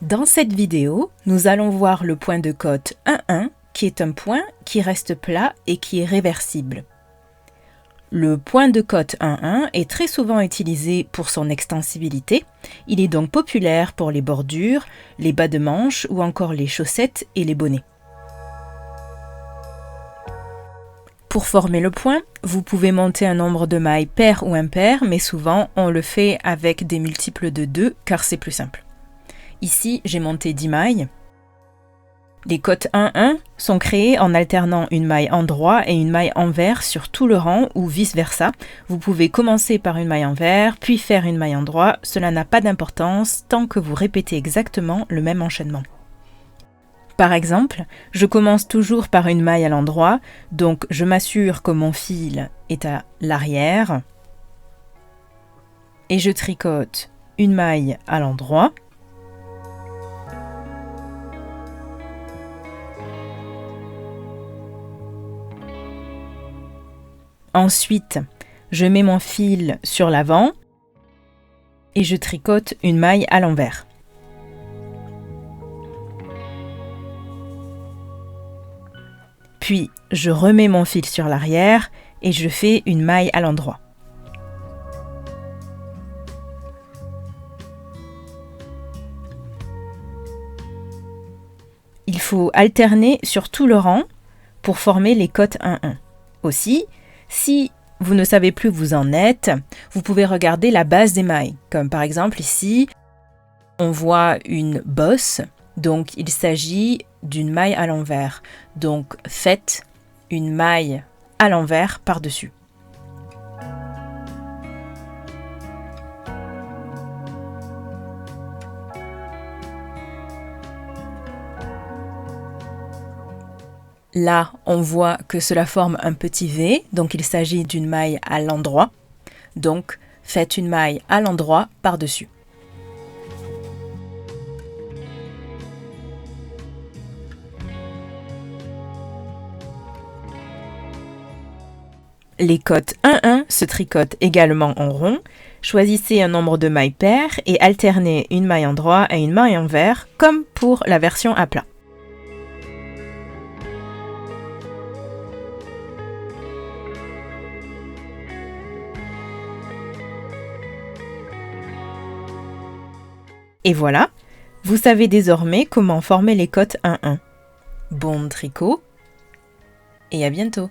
Dans cette vidéo, nous allons voir le point de cote 1,1 qui est un point qui reste plat et qui est réversible. Le point de cote 1,1 est très souvent utilisé pour son extensibilité. Il est donc populaire pour les bordures, les bas de manches ou encore les chaussettes et les bonnets. Pour former le point, vous pouvez monter un nombre de mailles pair ou impair, mais souvent on le fait avec des multiples de 2 car c'est plus simple. Ici, j'ai monté 10 mailles. Les cotes 1,1 sont créées en alternant une maille endroit et une maille envers sur tout le rang ou vice-versa. Vous pouvez commencer par une maille envers, puis faire une maille endroit. Cela n'a pas d'importance tant que vous répétez exactement le même enchaînement. Par exemple, je commence toujours par une maille à l'endroit, donc je m'assure que mon fil est à l'arrière et je tricote une maille à l'endroit. Ensuite, je mets mon fil sur l'avant et je tricote une maille à l'envers. Puis, je remets mon fil sur l'arrière et je fais une maille à l'endroit. Il faut alterner sur tout le rang pour former les cotes 1,1. Aussi, si vous ne savez plus où vous en êtes, vous pouvez regarder la base des mailles. Comme par exemple ici, on voit une bosse, donc il s'agit d'une maille à l'envers. Donc faites une maille à l'envers par-dessus. Là, on voit que cela forme un petit V, donc il s'agit d'une maille à l'endroit. Donc, faites une maille à l'endroit par-dessus. Les cotes 1,1 se tricotent également en rond. Choisissez un nombre de mailles paires et alternez une maille endroit et une maille envers, comme pour la version à plat. Et voilà, vous savez désormais comment former les cotes 1,1. Bon tricot et à bientôt!